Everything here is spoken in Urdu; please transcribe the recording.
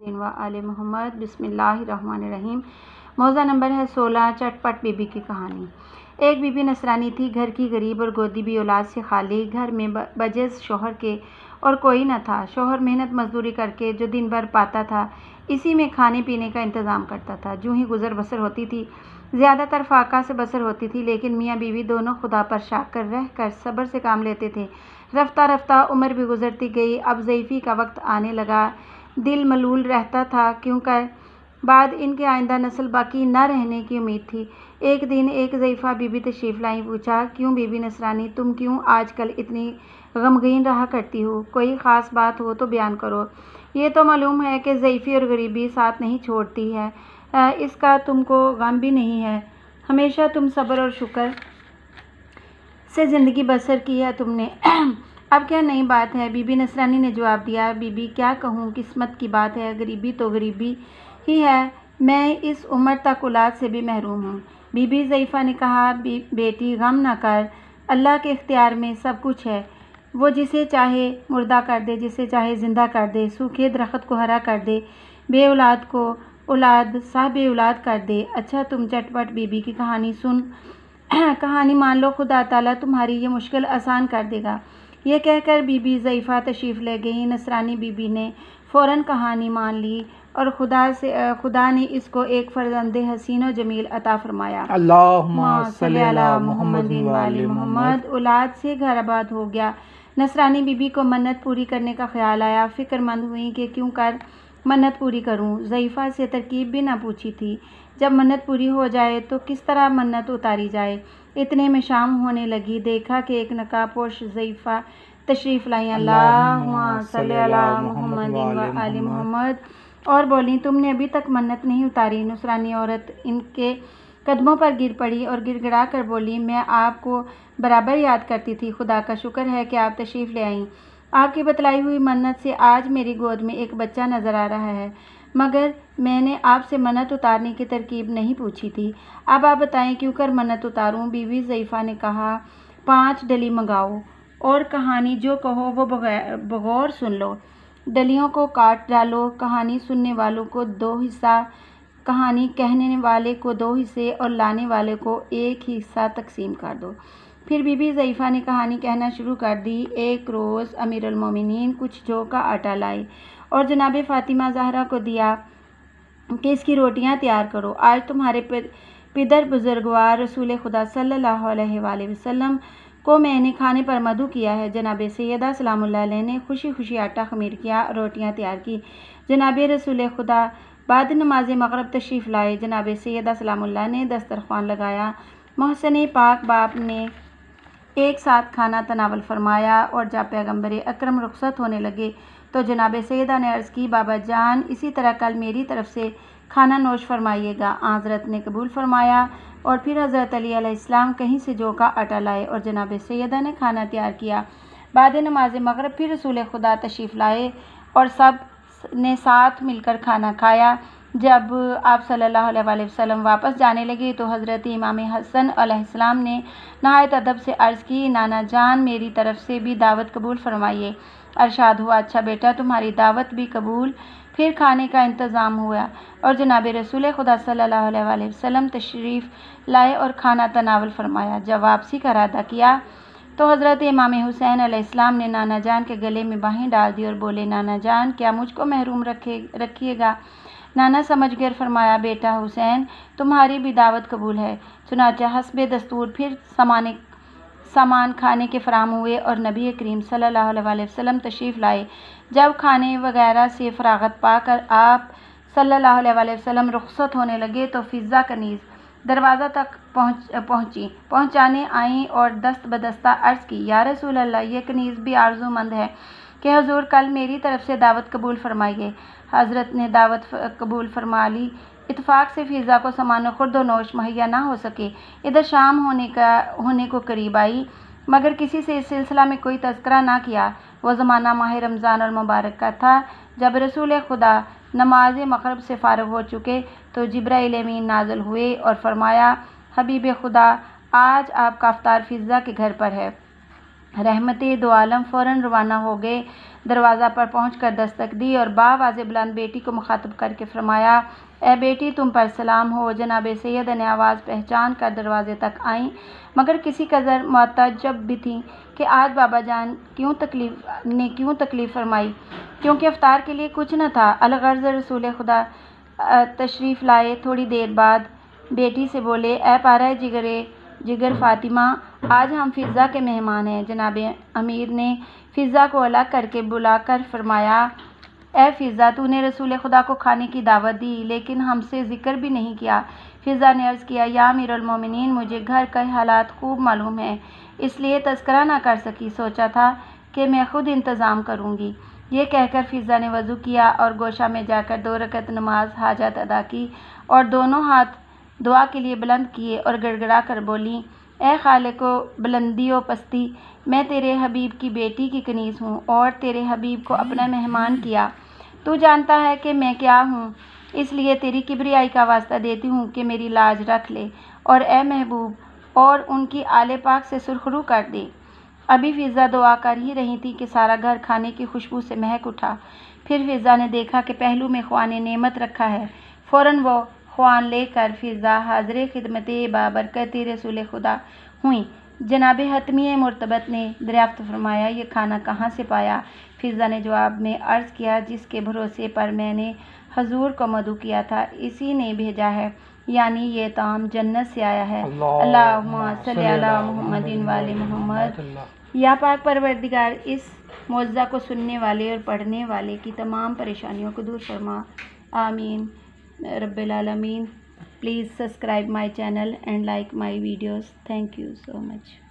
و آل محمد۔ بسم اللہ الرحمن الرحیم۔ موضوع نمبر ہے 16، چٹپٹ بی بی کی کہانی۔ ایک بی بی نصرانی تھی، گھر کی غریب اور گودی بھی اولاد سے خالی۔ گھر میں بجز شوہر کے اور کوئی نہ تھا۔ شوہر محنت مزدوری کر کے جو دن بھر پاتا تھا اسی میں کھانے پینے کا انتظام کرتا تھا۔ جو ہی گزر بسر ہوتی تھی، زیادہ تر فاقہ سے بسر ہوتی تھی، لیکن میاں بیوی دونوں خدا پر شاکر کر رہ کر صبر سے کام لیتے تھے۔ رفتہ رفتہ عمر بھی گزرتی گئی۔ اب ضعیفی کا وقت آنے لگا۔ دل ملول رہتا تھا کیونکہ بعد ان کے آئندہ نسل باقی نہ رہنے کی امید تھی۔ ایک دن ایک ضعیفہ بی بی تشریف لائیں۔ پوچھا، کیوں بی بی نصرانی، تم کیوں آج کل اتنی غمگین رہا کرتی ہو؟ کوئی خاص بات ہو تو بیان کرو۔ یہ تو معلوم ہے کہ ضعیفی اور غریبی ساتھ نہیں چھوڑتی ہے، اس کا تم کو غم بھی نہیں ہے۔ ہمیشہ تم صبر اور شکر سے زندگی بسر کی ہے تم نے، اب کیا نئی بات ہے؟ بی بی نصرانی نے جواب دیا، بی بی کیا کہوں، قسمت کی بات ہے، غریبی تو غریبی ہی ہے، میں اس عمر تک اولاد سے بھی محروم ہوں۔ بی بی ضعیفہ نے کہا، بیٹی غم نہ کر، اللہ کے اختیار میں سب کچھ ہے، وہ جسے چاہے مردہ کر دے، جسے چاہے زندہ کر دے، سوکھے درخت کو ہرا کر دے، بے اولاد کو اولاد صاحب اولاد کر دے۔ اچھا تم چٹپٹ بی بی کی کہانی سن، کہانی مان لو، خدا تعالیٰ تمہاری یہ مشکل آسان کر دے گا۔ یہ کہہ کر بی بی ضعیفہ تشریف لے گئیں۔ نصرانی بی بی نے فوراً کہانی مان لی اور خدا نے اس کو ایک فرزند حسین و جمیل عطا فرمایا۔ اللہم صلی علی محمد و آل محمد۔ اولاد سے گھر آباد ہو گیا۔ نصرانی بی بی کو منت پوری کرنے کا خیال آیا۔ فکر مند ہوئی کہ کیوں کر منت پوری کروں۔ ضعیفہ سے ترکیب بھی نہ پوچھی تھی، جب منت پوری ہو جائے تو کس طرح منت اتاری جائے۔ اتنے میں شام ہونے لگی۔ دیکھا کہ ایک نقاب پوش ضعیفہ تشریف لائیں۔ اللہم صلی علی محمد و آل محمد، اور بولیں، تم نے ابھی تک منت نہیں اتاری؟ نصرانی عورت ان کے قدموں پر گر پڑی اور گڑ گڑا کر بولی، میں آپ کو برابر یاد کرتی تھی، خدا کا شکر ہے کہ آپ تشریف لے آئیں۔ آپ کی بتلائی ہوئی منت سے آج میری گود میں ایک بچہ نظر آ رہا ہے، مگر میں نے آپ سے منت اتارنے کی ترکیب نہیں پوچھی تھی۔ اب آپ بتائیں کیوں کر منت اتاروں؟ بی بی ضعیفہ نے کہا، 5 ڈلی منگاؤ اور کہانی جو کہو وہ بغور سن لو۔ ڈلیوں کو کاٹ ڈالو، کہانی سننے والوں کو 2 حصہ، کہانی کہنے والے کو 2 حصے اور لانے والے کو 1 حصہ تقسیم کر دو۔ پھر بی بی ضعیفہ نے کہانی کہنا شروع کر دی۔ ایک روز امیر المومنین کچھ جو کا آٹا لائے اور جناب فاطمہ زہرا کو دیا کہ اس کی روٹیاں تیار کرو، آج تمہارے پدر بزرگوار رسول خدا صلی اللہ علیہ وآلہ وسلم کو میں نے کھانے پر مدعو کیا ہے۔ جناب سیدہ سلام اللہ علیہ نے خوشی خوشی آٹا خمیر کیا، روٹیاں تیار کی۔ جناب رسول خدا بعد نماز مغرب تشریف لائے۔ جناب سیدہ سلام اللہ نے دسترخوان لگایا۔ محسن پاک باپ نے ایک ساتھ کھانا تناول فرمایا، اور جب پیغمبر اکرم رخصت ہونے لگے تو جناب سیدہ نے عرض کی، بابا جان اسی طرح کل میری طرف سے کھانا نوش فرمائیے گا۔ حضرت نے قبول فرمایا، اور پھر حضرت علی علیہ السلام کہیں سے جو کا آٹا لائے اور جناب سیدہ نے کھانا تیار کیا۔ بعد نماز مغرب پھر رسول خدا تشریف لائے اور سب نے ساتھ مل کر کھانا کھایا۔ جب آپ صلی اللہ علیہ وآلہ وسلم واپس جانے لگے تو حضرت امام حسن علیہ السلام نے نہایت ادب سے عرض کی، نانا جان میری طرف سے بھی دعوت قبول فرمائیے۔ ارشاد ہوا، اچھا بیٹا، تمہاری دعوت بھی قبول۔ پھر کھانے کا انتظام ہوا اور جناب رسول خدا صلی اللہ علیہ وآلہ وسلم تشریف لائے اور کھانا تناول فرمایا۔ جب واپسی کا ارادہ کیا تو حضرت امام حسین علیہ السلام نے نانا جان کے گلے میں باہیں ڈال دی اور بولے، نانا جان کیا مجھ کو محروم رکھیے گا؟ نانا سمجھ کر فرمایا، بیٹا حسین تمہاری بھی دعوت قبول ہے۔ چنانچہ حسب دستور پھر سامان کھانے کے فراہم ہوئے اور نبی کریم صلی اللہ علیہ وآلہ وسلم تشریف لائے۔ جب کھانے وغیرہ سے فراغت پا کر آپ صلی اللہ علیہ وآلہ وسلم رخصت ہونے لگے تو فضہ کنیز دروازہ تک پہنچانے آئیں اور دست بدستہ عرض کی، یا رسول اللہ، یہ کنیز بھی آرزو مند ہے کہ حضور کل میری طرف سے دعوت قبول فرمائیے۔ حضرت نے دعوت قبول فرما لی۔ اتفاق سے فضہ کو سامان خورد و نوش مہیا نہ ہو سکے۔ ادھر شام ہونے کو قریب آئی، مگر کسی سے اس سلسلہ میں کوئی تذکرہ نہ کیا۔ وہ زمانہ ماہ رمضان المبارک کا تھا۔ جب رسول خدا نماز مغرب سے فارغ ہو چکے تو جبرائیل امین نازل ہوئے اور فرمایا، حبیب خدا آج آپ کا افطار فضہ کے گھر پر ہے۔ رحمت دو عالم فوراً روانہ ہو گئے۔ دروازہ پر پہنچ کر دستک دی اور بآواز بلند بیٹی کو مخاطب کر کے فرمایا، اے بیٹی، تم پر سلام ہو۔ جناب سیدہ نے آواز پہچان کر دروازے تک آئیں، مگر کسی قدر متعجب بھی تھیں کہ آج بابا جان کیوں تکلیف فرمائی، کیونکہ افطار کے لیے کچھ نہ تھا۔ الغرض رسول خدا تشریف لائے۔ تھوڑی دیر بعد بیٹی سے بولے، اے پارہ جگر فاطمہ، آج ہم فضہ کے مہمان ہیں۔ جناب امیر نے فضہ کو الگ کر کے بلا کر فرمایا، اے فضہ، تو نے رسول خدا کو کھانے کی دعوت دی لیکن ہم سے ذکر بھی نہیں کیا۔ فضہ نے عرض کیا، یا امیر المومنین، مجھے گھر کے حالات خوب معلوم ہیں، اس لیے تذکرہ نہ کر سکی، سوچا تھا کہ میں خود انتظام کروں گی۔ یہ کہہ کر فضہ نے وضو کیا اور گوشہ میں جا کر 2 رکعت نماز حاجت ادا کی اور دونوں ہاتھ دعا کے لیے بلند کیے اور گڑ گڑا کر بولیں، اے خالق و بلندی و پستی، میں تیرے حبیب کی بیٹی کی کنیز ہوں اور تیرے حبیب کو اپنا مہمان کیا۔ تو جانتا ہے کہ میں کیا ہوں، اس لیے تیری کبریائی کا واسطہ دیتی ہوں کہ میری لاج رکھ لے اور اے محبوب اور ان کی آل پاک سے سرخرو کر دے۔ ابھی فضہ دعا کر ہی رہی تھی کہ سارا گھر کھانے کی خوشبو سے مہک اٹھا۔ پھر فضہ نے دیکھا کہ پہلو میں خوان نعمت رکھا ہے۔ فوراً وہ خوان لے کر فضہ حاضر خدمت بابرکت رسول خدا ہوئیں۔ جناب حتمی مرتبط نے دریافت فرمایا، یہ کھانا کہاں سے پایا؟ فضہ نے جواب میں عرض کیا، جس کے بھروسے پر میں نے حضور کو مدعو کیا تھا اسی نے بھیجا ہے، یعنی یہ طعام جنت سے آیا ہے۔ اللہم صلی علی محمد و آل محمد۔ یا پاک پروردگار، اس معجزہ کو سننے والے اور پڑھنے والے کی تمام پریشانیوں کو دور فرما، آمین رب العالمین۔ Please subscribe my channel and like my videos. Thank you so much.